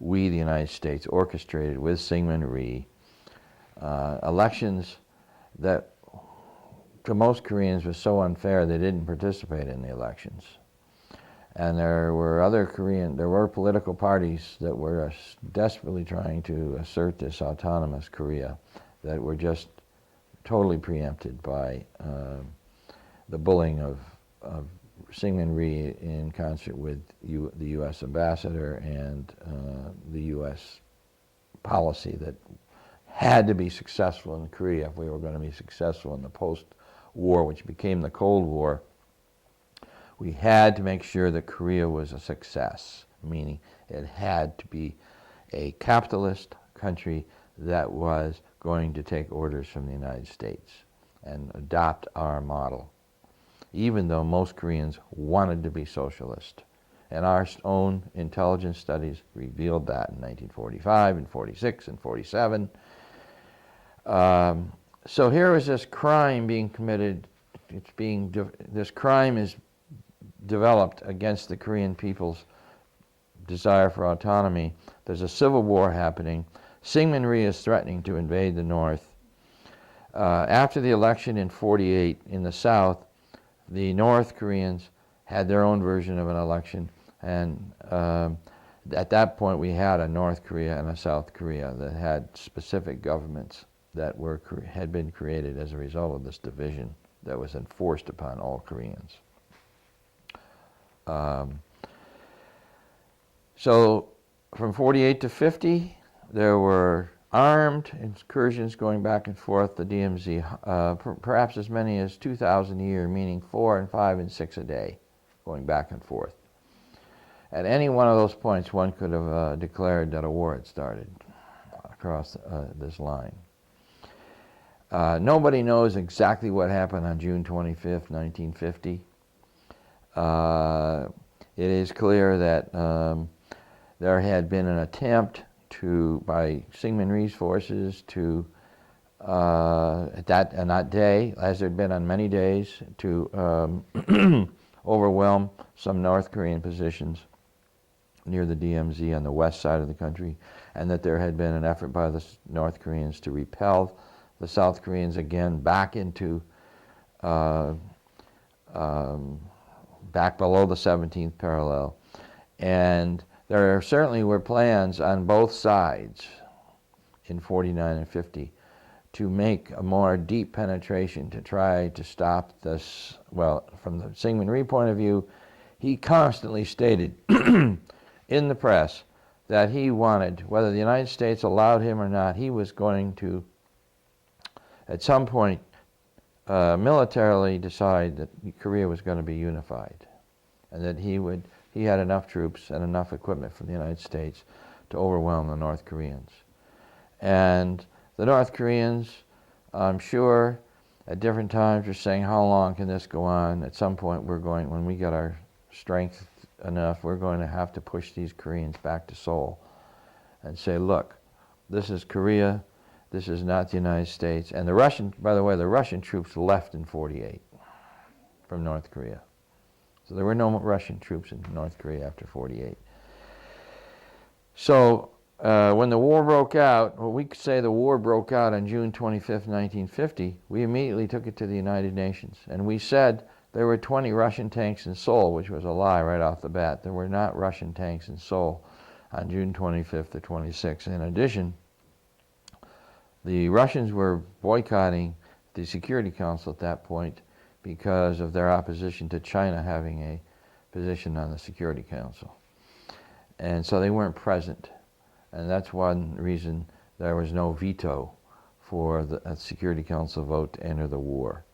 we, the United States, orchestrated with Syngman Rhee elections that to most Koreans was so unfair they didn't participate in the elections. And there were political parties that were desperately trying to assert this autonomous Korea that were just totally preempted by the bullying of Syngman Rhee in concert with the U.S. ambassador and the U.S. policy that had to be successful in Korea if we were going to be successful in the post-war, which became the Cold War. We had to make sure that Korea was a success, meaning it had to be a capitalist country that was going to take orders from the United States and adopt our model, even though most Koreans wanted to be socialist. And our own intelligence studies revealed that in 1945 and 46 and 47. So here is this crime being committed. This crime is developed against the Korean people's desire for autonomy. There's a civil war happening. Syngman Rhee is threatening to invade the North. After the election in 48 in the South, the North Koreans had their own version of an election, and at that point we had a North Korea and a South Korea that had specific governments that had been created as a result of this division that was enforced upon all Koreans. So from 48 to 50, there were armed incursions going back and forth, the DMZ, perhaps as many as 2,000 a year, meaning 4 and 5 and 6 a day, going back and forth. At any one of those points, one could have declared that a war had started across this line. Nobody knows exactly what happened on June 25th, 1950. It is clear that there had been an attempt by Syngman Rhee's forces to, on that day, as there had been on many days, to overwhelm some North Korean positions near the DMZ on the west side of the country, and that there had been an effort by the North Koreans to repel the South Koreans again back into back below the 17th parallel. And there certainly were plans on both sides in 49 and 50 to make a more deep penetration to try to stop this. Well, from the Syngman Rhee point of view, he constantly stated in the press that he wanted, whether the United States allowed him or not, he was going to, at some point, militarily decide that Korea was going to be unified, and that he had enough troops and enough equipment from the United States to overwhelm the North Koreans. And the North Koreans, I'm sure, at different times were saying, how long can this go on? At some point when we get our strength enough, we're going to have to push these Koreans back to Seoul and say, look, this is Korea, this is not the United States. And by the way, the Russian troops left in 48 from North Korea. So there were no Russian troops in North Korea after 48. So when the war broke out, we could say the war broke out on June 25th, 1950, we immediately took it to the United Nations. And we said there were 20 Russian tanks in Seoul, which was a lie right off the bat. There were not Russian tanks in Seoul on June 25th to 26th. In addition, the Russians were boycotting the Security Council at that point because of their opposition to China having a position on the Security Council. And so they weren't present. And that's one reason there was no veto for the Security Council vote to enter the war.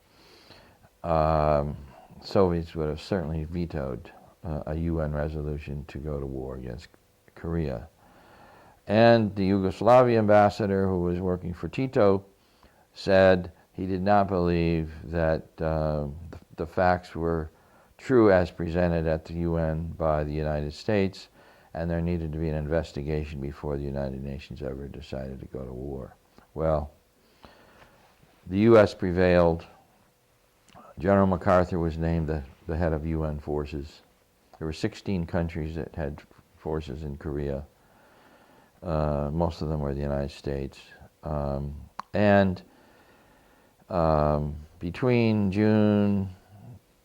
Soviets would have certainly vetoed a UN resolution to go to war against Korea. And the Yugoslavia ambassador, who was working for Tito, said he did not believe that the facts were true as presented at the UN by the United States, and there needed to be an investigation before the United Nations ever decided to go to war. Well, the U.S. prevailed. General MacArthur was named the head of UN forces. There were 16 countries that had forces in Korea. Most of them were the United States. And between June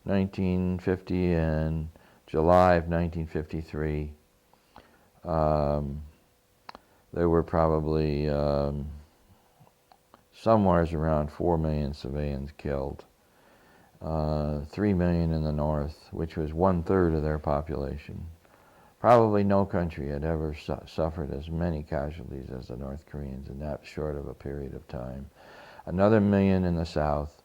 1950 and July of 1953, there were probably somewhere around 4 million civilians killed. 3 million in the north, which was 1/3 of their population. Probably no country had ever suffered as many casualties as the North Koreans in that short of a period of time. Another 1 million in the south,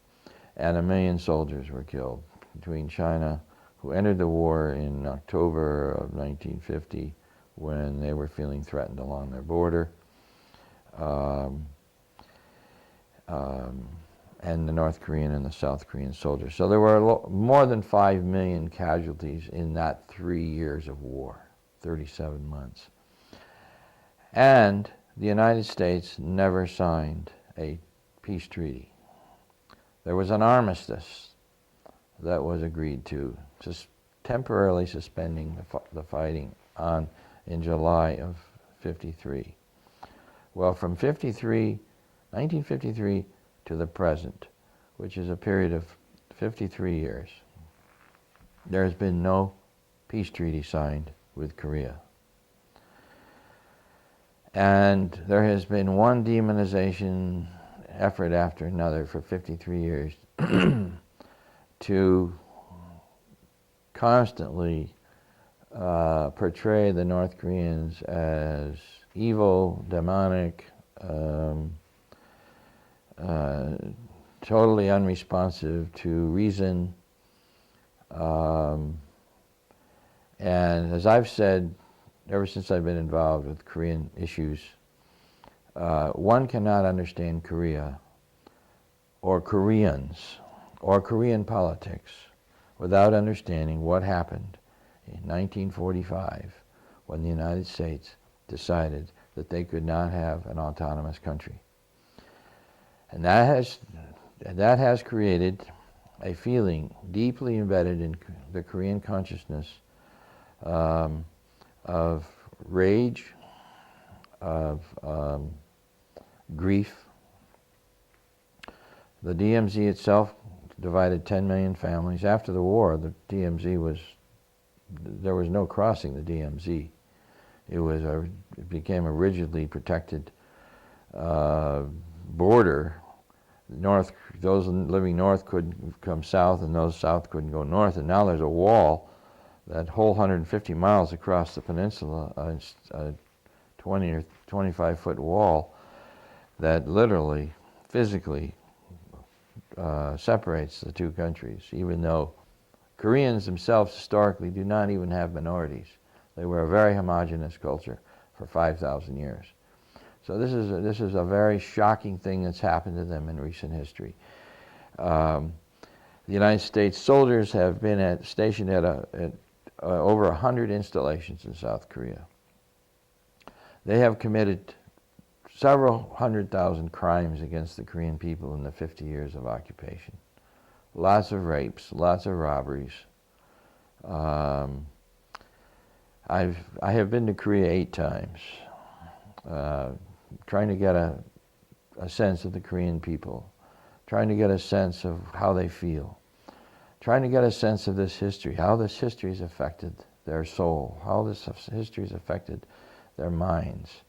and 1 million soldiers were killed between China, who entered the war in October of 1950 when they were feeling threatened along their border, and the North Korean and the South Korean soldiers. So there were more than 5 million casualties in that 3 years of war, 37 months. And the United States never signed a peace treaty. There was an armistice that was agreed to, just temporarily suspending the fighting in July of 53. Well, from 1953 to the present, which is a period of 53 years, there has been no peace treaty signed with Korea. And there has been one demonization effort after another for 53 years to constantly portray the North Koreans as evil, demonic, totally unresponsive to reason. And as I've said, ever since I've been involved with Korean issues, one cannot understand Korea or Koreans or Korean politics without understanding what happened in 1945 when the United States decided that they could not have an autonomous country. And that has created a feeling deeply embedded in the Korean consciousness of rage, of grief. The DMZ itself divided 10 million families. After the war, the DMZ there was no crossing the DMZ. It became a rigidly protected border. Those living north couldn't come south, and those south couldn't go north. And now there's a wall, that whole 150 miles across the peninsula, a 20 or 25-foot wall that literally, physically separates the two countries, even though Koreans themselves historically do not even have minorities. They were a very homogeneous culture for 5,000 years. So this is a very shocking thing that's happened to them in recent history. The United States soldiers have been stationed at over 100 installations in South Korea. They have committed several 100,000 crimes against the Korean people in the 50 years of occupation. Lots of rapes, lots of robberies. I have been to Korea 8 times, trying to get a sense of the Korean people, trying to get a sense of how they feel, trying to get a sense of this history, how this history has affected their soul, how this history has affected their minds.